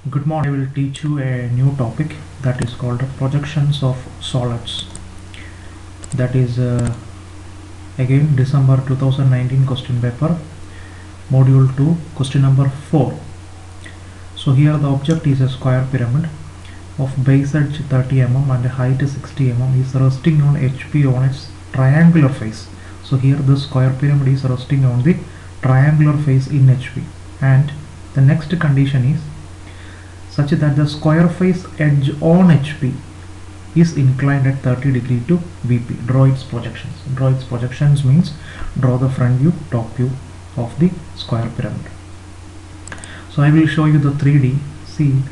Good morning. I will teach you a new topic that is called projections of solids. That is again December 2019 question paper, module 2, question number 4. So here the object is a square pyramid of base edge 30 mm and height 60 mm is resting on HP on its triangular face. So here the square pyramid is resting on the triangular face in HP, and the next condition is such that the square face edge on HP is inclined at 30 degree to VP. Draw its projections. Draw its projections means draw the front view, top view of the square pyramid. So I will show you the 3D. See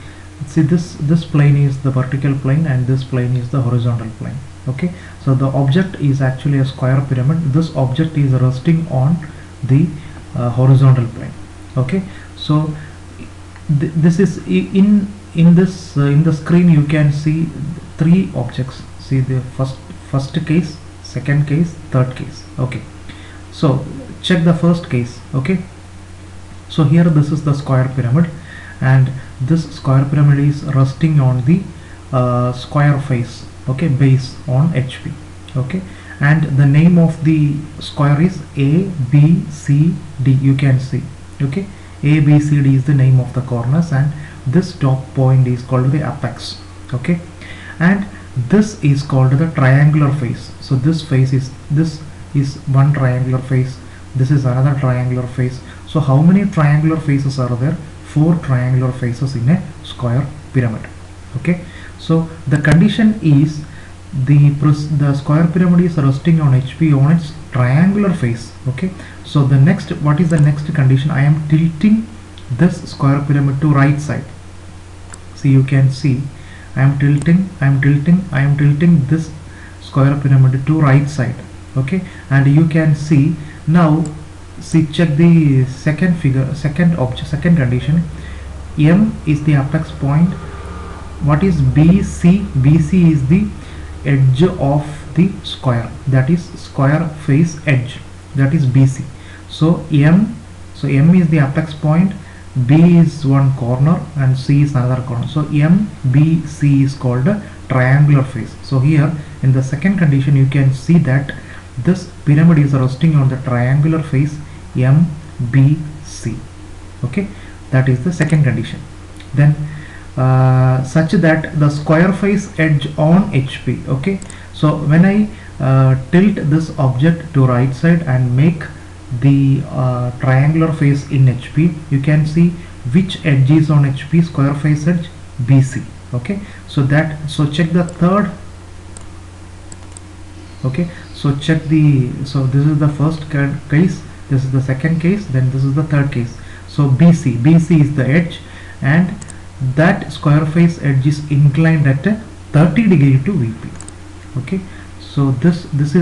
this plane is the vertical plane and this plane is the horizontal plane. Okay, so the object is actually a square pyramid. This object is resting on the horizontal plane. Okay, so this is in the screen you can see three objects. See the first case, second case, third case. Okay, so check the first case. Okay, so here this is the square pyramid, and this square pyramid is resting on the square face, okay, base on HP. Okay, and the name of the square is A, B, C, D. You can see. Okay, A, B, C, D is the name of the corners, and this top point is called the apex. Okay, and this is called the triangular face. So this is one triangular face, this is another triangular face. So how many triangular faces are there? 4 triangular faces in a square pyramid. Okay, so the condition is the square pyramid is resting on HP on its triangular face. Okay, so the next, what is the next condition? I am tilting this square pyramid to right side. See, you can see I am tilting this square pyramid to right side. Okay, and you can see now. See, check the second figure, second condition. M is the apex point. What is BC? BC is the edge of the square, that is square face edge, that is BC. So M is the apex point, B is one corner and C is another corner. So MBC is called a triangular face. So here in the second condition you can see that this pyramid is resting on the triangular face MBC. Okay, that is the second condition. Then such that the square face edge on HP. Okay, so when I tilt this object to right side and make the triangular face in HP, you can see which edge is on HP, square face edge BC. Okay, so check the third. Okay, so check this is the first case, this is the second case, then this is the third case. So BC is the edge, and that square face edge is inclined at a 30 degree to VP. Okay, so this BC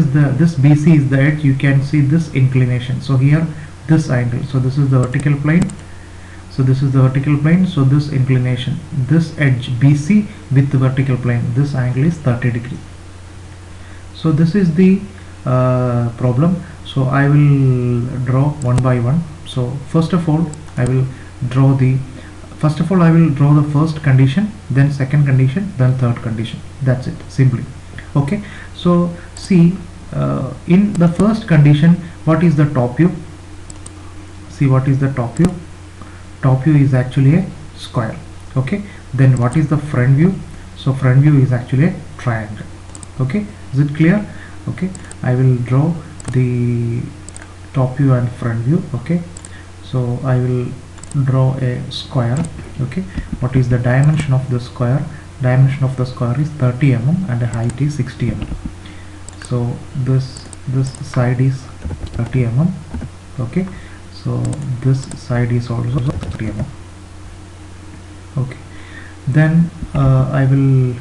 is the edge. You can see this inclination. So here this angle, so this is the vertical plane, so this is the vertical plane, so this inclination, this edge BC with the vertical plane, this angle is 30 degree. So this is the problem. So I will draw one by one. So first of all I will draw the first condition, then second condition, then third condition. That's it, simply. Okay, so see in the first condition, what is the top view? See, what is the top view? Top view is actually a square. Okay, then what is the front view? So front view is actually a triangle. Okay, is it clear? Okay, I will draw the top view and front view. Okay, so I will draw a square. Okay, what is the dimension of the square? Dimension of the square is 30 mm and the height is 60 mm. So this side is 30 mm. Okay, so this side is also 30 mm. Okay, then I will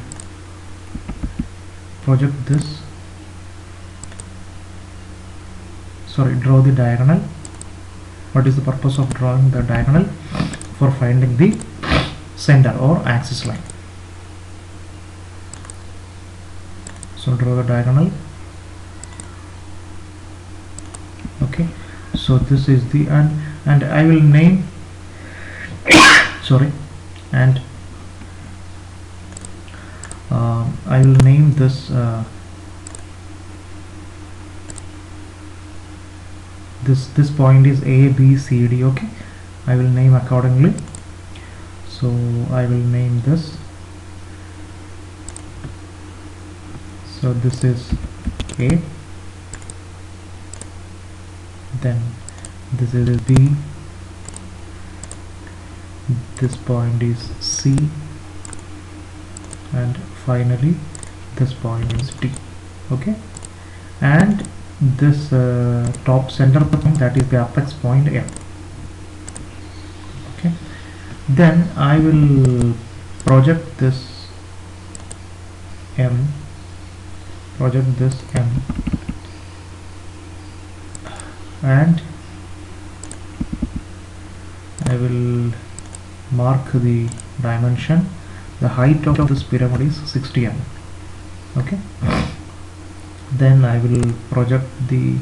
project this, draw the diagonal. What is the purpose of drawing the diagonal? For finding the center or axis line. So draw the diagonal. Okay, so this is the and I will name and I will name this this point is A, B, C, D. Okay, I will name accordingly. So I will name this. So this is A, then this is B, this point is C, and finally this point is D. Okay, and this top center point, that is the apex point M. Okay, then I will project this M, and I will mark the dimension. The height of this pyramid is 60 mm. Okay, then I will project the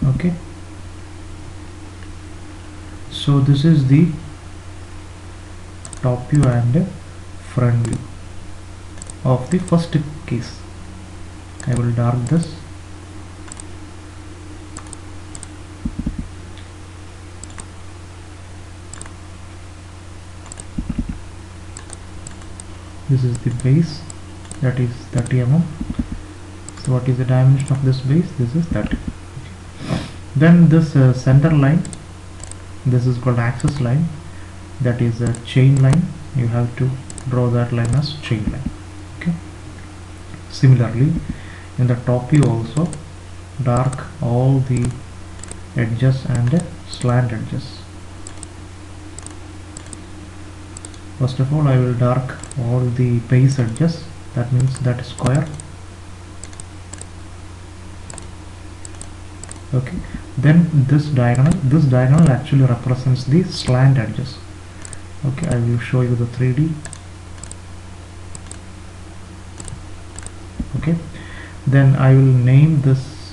okay, so this is the top view and front view of the first case. I will dark this. This is the base, that is 30 mm. So what is the dimension of this base? This is 30. Okay. Then this center line, this is called axis line, that is a chain line. You have to draw that line as chain line. Okay, similarly in the top view also dark all the edges and slant edges. First of all, I will dark all the base edges, that means that square. Okay, then this diagonal actually represents the slant edges. Okay, I will show you the 3D. Okay, then I will name this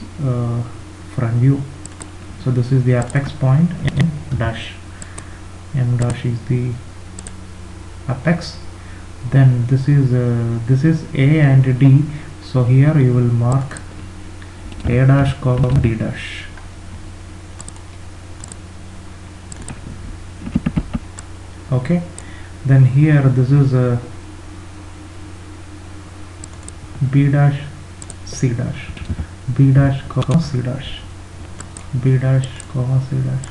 front view. So this is the apex point, M dash. M dash is the apex. Then this is A and D. So here you will mark A dash comma D dash. Okay, then here this is a B dash C dash, B dash comma C dash, B dash comma C dash.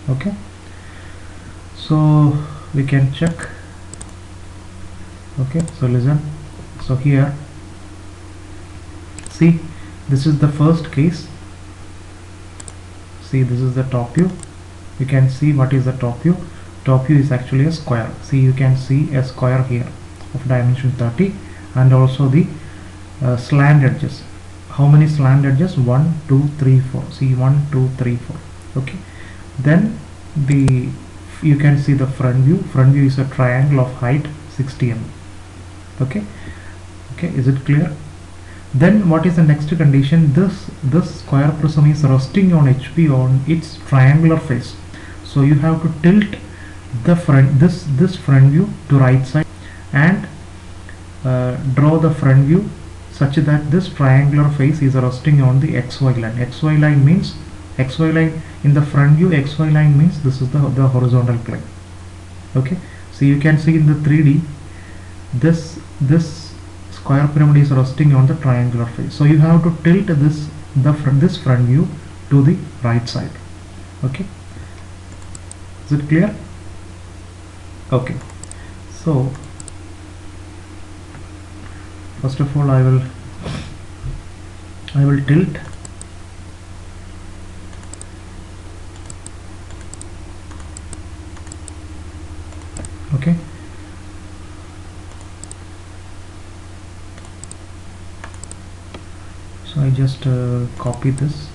Okay, so we can check. Okay, so listen. So here, see, this is the first case. See, this is the top view. You can see what is the top view. Top view is actually a square. See, you can see a square here of dimension 30, and also the slant edges. How many slant edges? 1, 2, 3, 4. See, 1, 2, 3, 4. Okay, then you can see the front view. Front view is a triangle of height 60 mm. Okay, is it clear? Then what is the next condition? This square prism is resting on HP on its triangular face. So you have to tilt the front this front view to right side and draw the front view such that this triangular face is resting on the XY line. XY line means XY line in the front view. XY line means this is the horizontal plane. Okay, so you can see in the 3D this square pyramid is resting on the triangular face. So you have to tilt this front view to the right side. Okay, is it clear? Okay, so first of all I will tilt. Okay, So I just copy this.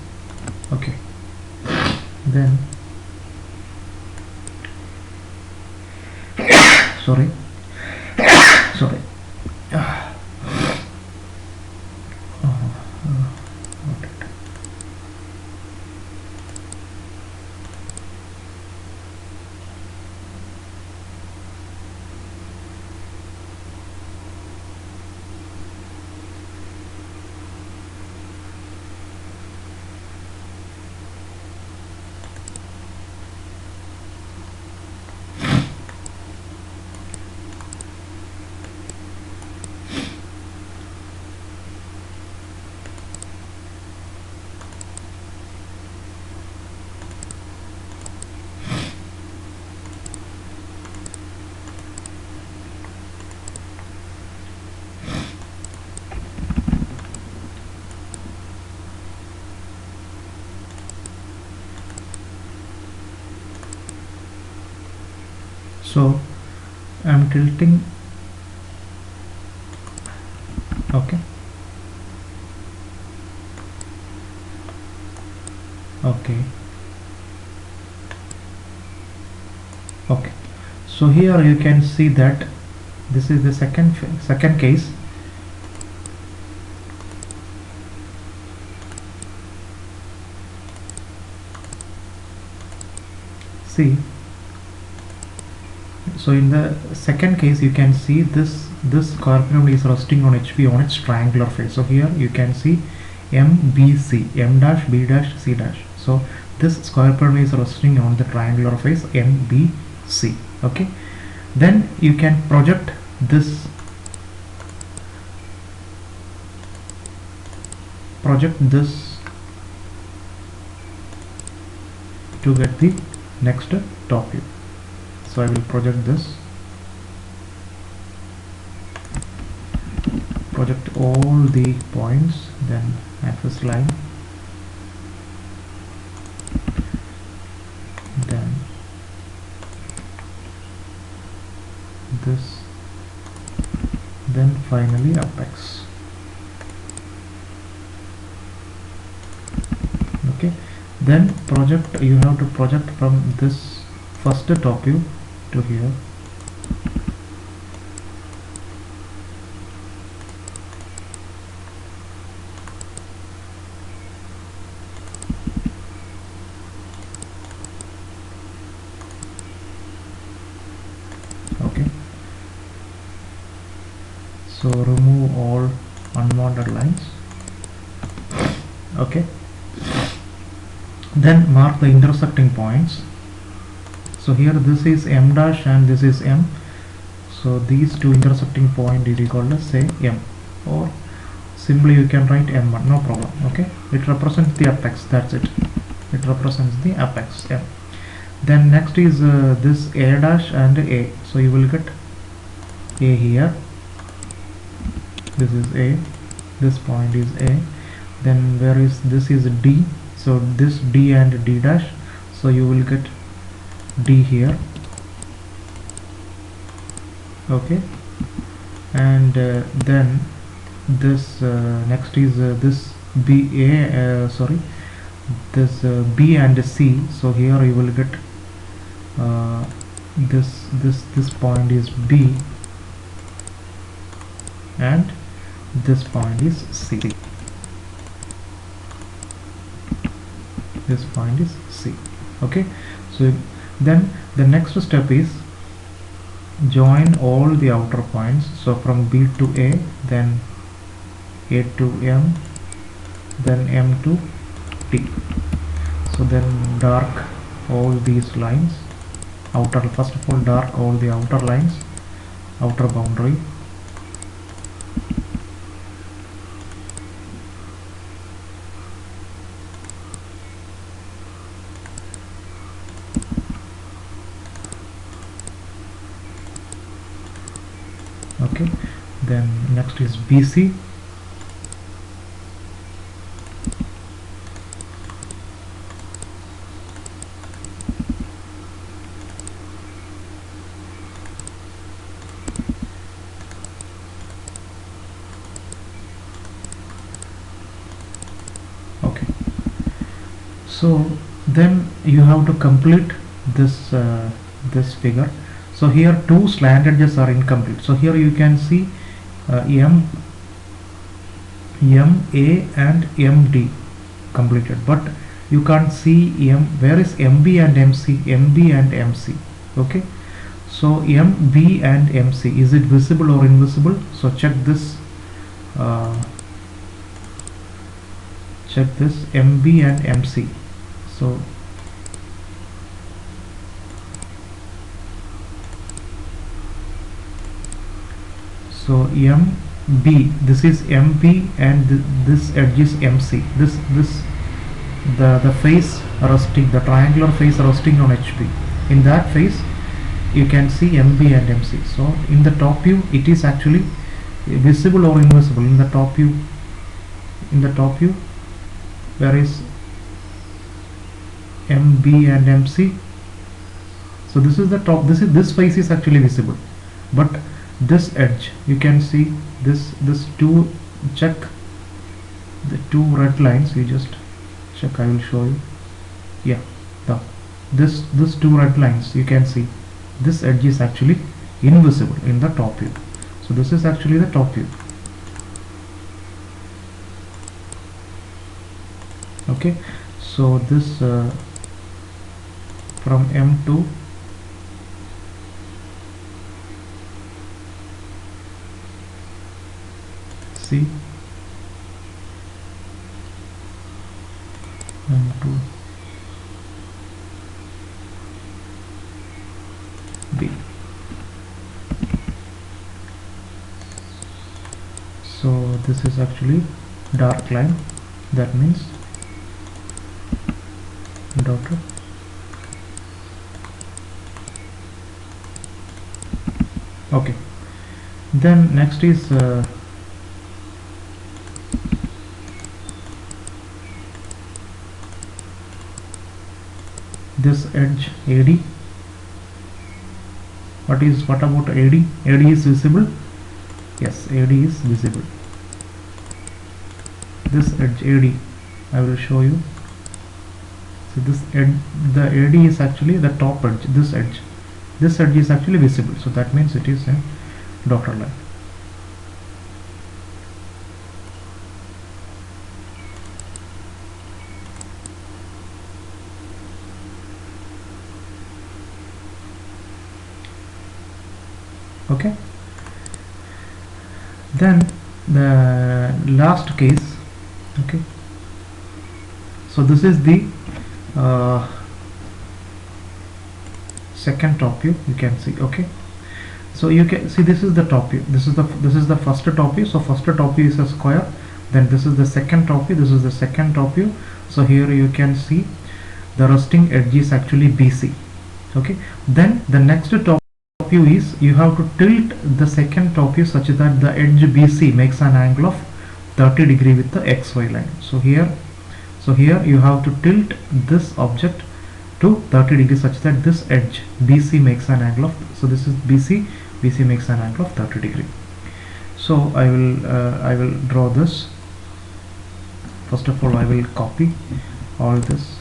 Okay, then sorry sorry got it. So I'm tilting. Okay, okay, okay. So here you can see that this is the second case. See, so in the second case you can see this square pyramid is resting on HV on its triangular face. So here you can see MBC, M dash B dash C dash. So this square pyramid is resting on the triangular face MBC. Okay, then you can project this to get the next top view. So I will project this, project all the points, then axis line, then this, then finally apex. Okay, then project, you have to project from this first top view to here. Okay, so remove all unwanted lines. Okay, then mark the intersecting points. So here this is M dash and this is M, so these two intersecting point is equal to say M, or simply you can write M1, no problem. Okay, it represents the apex, that's it, it represents the apex M. Then next is this A dash and A, so you will get A here, this is A, this point is A, then where is this is D, so this D and D dash, so you will get D here. Okay, and then this next is this B A this B and C, so here you will get this point is B and this point is C, this point is C. Okay, so then the next step is join all the outer points, so from B to A, then A to M, then M to T. So then dark all these lines, outer, first of all dark all the outer lines, outer boundary. Okay, then next is BC. So then you have to complete this this figure. So here two slant edges are incomplete, so here you can see M A and MD completed, but you can't see where is MB and MC. Okay, so MB and MC, is it visible or invisible? So check this uh, MB and MC. So MB, this is MB and this edge is MC. This the face resting, the triangular face resting on HP. In that face you can see MB and MC. So in the top view it is actually visible or invisible. In the top view, where is MB and MC? So this is the top, this face is actually visible, but this edge you can see this two, check the two red lines, you just check, I will show you. Yeah, this two red lines, you can see this edge is actually invisible in the top view. So this is actually the top view. Okay, so this from M2 C M2 B. So this is actually dark line, that means dotted. Okay, then next is this edge AD. What about AD? AD is visible. Yes, AD is visible. This edge AD, I will show you. So this edge, the AD is actually the top edge. This edge is actually visible. So that means it is a dotted line. Okay, then the last case. Okay, so this is the second top view, you can see. Okay, so you can see this is the top view, this is the first top view. So first top view is a square, then this is the second top view, this is the second top view. So here you can see the resting edge is actually BC. Okay, then the next top view is you have to tilt the second top view such that the edge BC makes an angle of 30 degree with the XY line. So here you have to tilt this object to 30 degrees such that this edge BC makes an angle of, so this is BC makes an angle of 30 degree. So I will draw this. First of all, I will copy all this.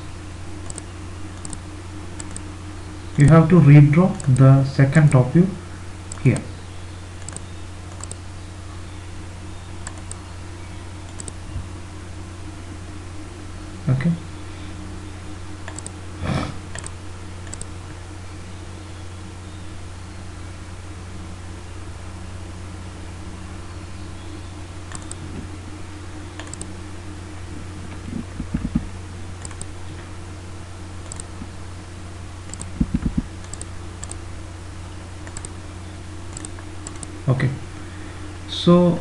You have to redraw the second top view here. Okay, okay, so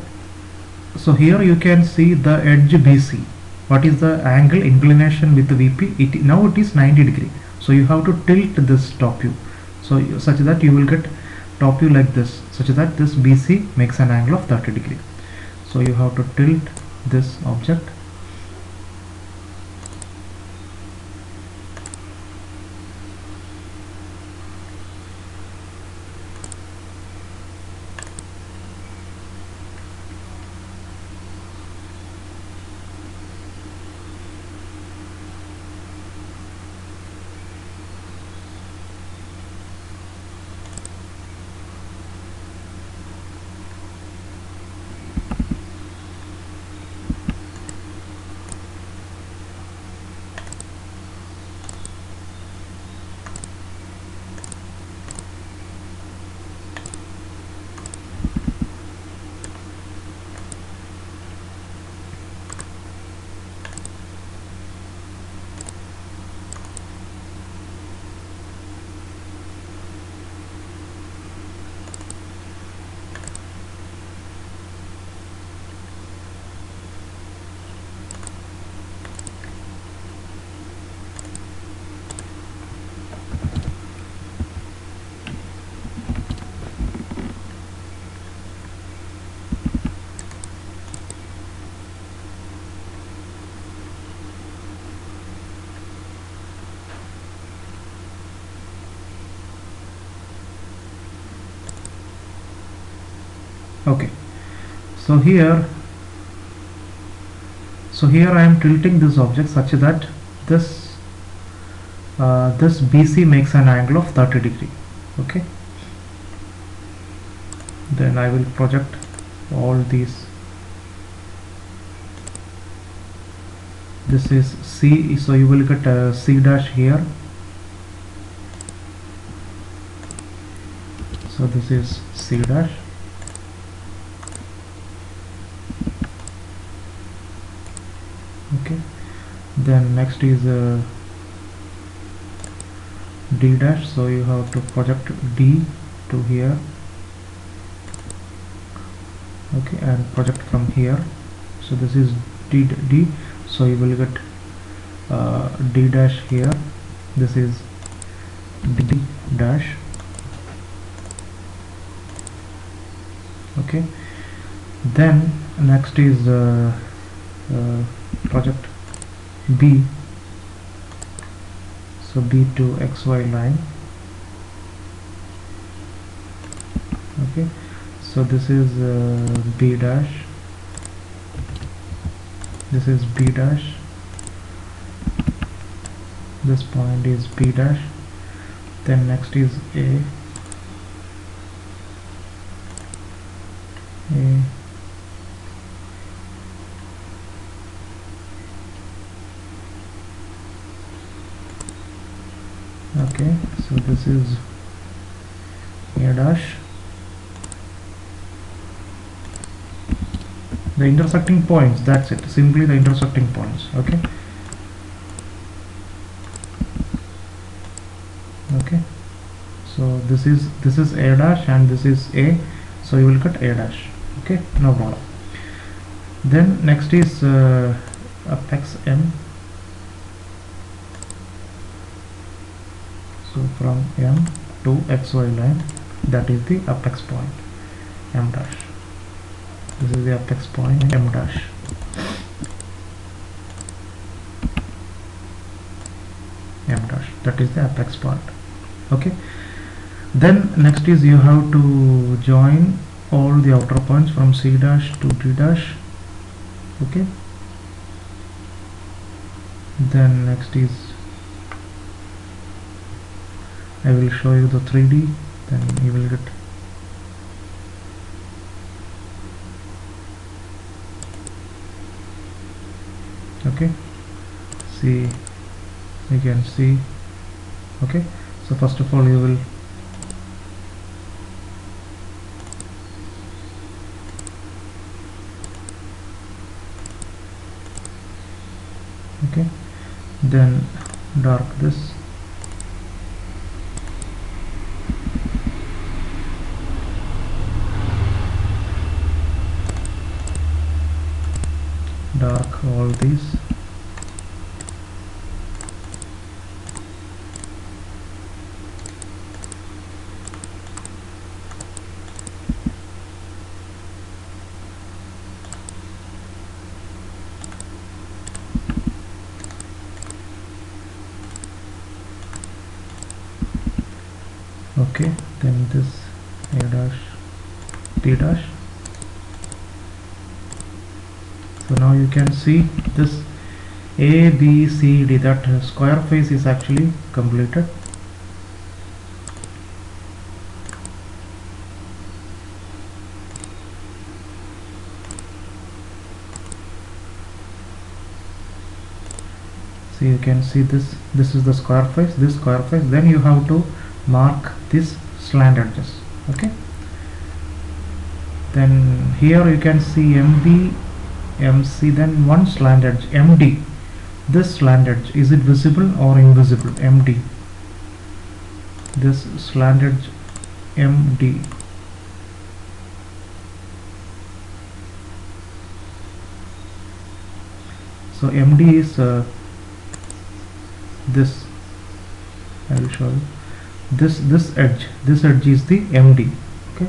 here you can see the edge BC. What is the angle inclination with the VP? Now it is 90 degree. So you have to tilt this top view, so such that you will get top view like this, such that this BC makes an angle of 30 degree. So you have to tilt this object. Okay, so here I am tilting this object such that this this BC makes an angle of 30 degree. Okay, then I will project all these. This is C, so you will get a C dash here. So this is C dash. Okay, then next is D dash, so you have to project D to here. Okay, and project from here. So this is D, so you will get D dash here. This is D dash. Okay, then next is project B, so B to XY line. Okay, so this is B dash, this is B dash, this point is B dash, then next is A, okay, so this is A dash. The intersecting points, that's it, simply the intersecting points. Okay, okay, so this is A dash and this is A, so you will get A dash. Okay, no problem. Then next is apex M. So from M to XY line, that is the apex point, M dash. This is the apex point, M dash. M dash, that is the apex point. Okay, then next is you have to join all the outer points from C dash to D dash. Okay, then next is I will show you the 3D, then you will get okay, see, you can see. Okay, so first of all you will okay, then dark this, dark all these, okay, then this A dash, D dash. So now you can see this A, B, C, D, that square face is actually completed. So you can see this is the square face, this square face. Then you have to mark this slant edges. Okay, then here you can see MB, MC, then one slant edge MD. This slant edge, is it visible or invisible? MD, this slant edge MD. So MD is this, I will show you. This edge is the MD. Okay,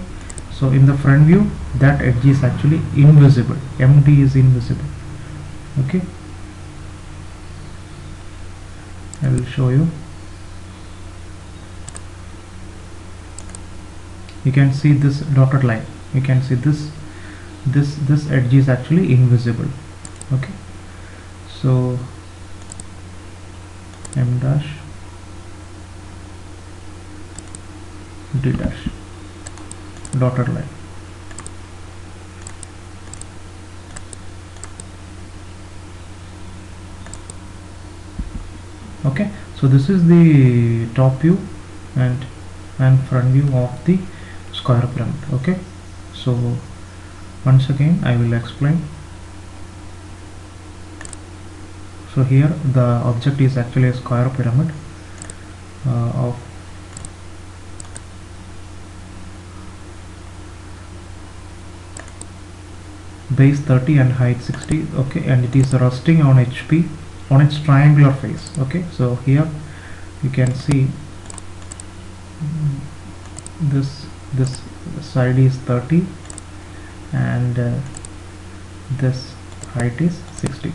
so in the front view that edge is actually invisible, MD is invisible. Okay, I will show you. You can see this dotted line. you can see this edge is actually invisible. Okay, so M dash D dash dotted line. Okay, so this is the top view and front view of the square pyramid. Okay, so once again I will explain. So here the object is actually a square pyramid of base 30 and height 60. Okay, and it is resting on HP on its triangular face. Okay, so here you can see this side is 30 and this height is 60.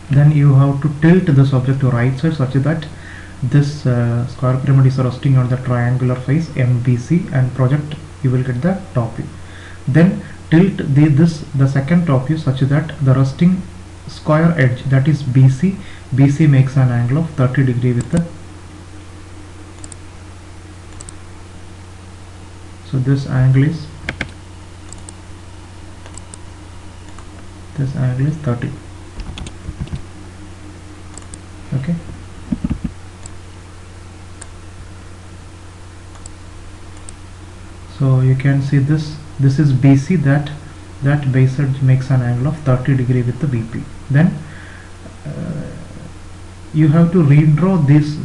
Then you have to tilt this object to right side such that this square pyramid is resting on the triangular face MBC, and project, you will get the top view. Then tilt the second top view such that the resting square edge, that is BC makes an angle of 30 degree with the, so this angle is 30. Okay, so you can see this is BC, that base edge makes an angle of 30 degree with the BP. Then you have to redraw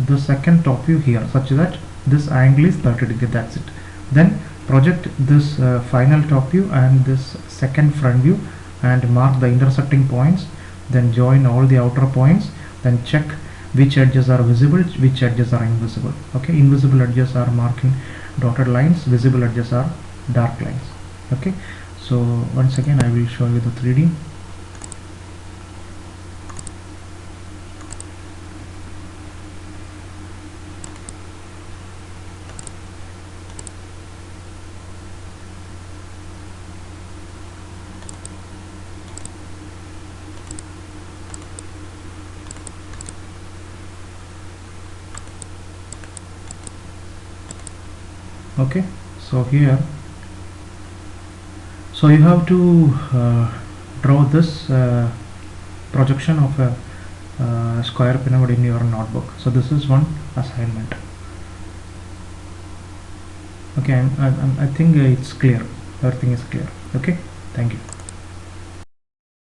the second top view here such that this angle is 30 degree. That's it. Then project this final top view and this second front view and mark the intersecting points, then join all the outer points, then check which edges are visible, which edges are invisible. Okay, invisible edges are marking dotted lines, visible edges are dark lines. Okay, so once again I will show you the 3D. Okay, so here, so you have to draw this projection of a square pyramid in your notebook. So this is one assignment. Okay, I think it's clear, everything is clear. Okay, thank you.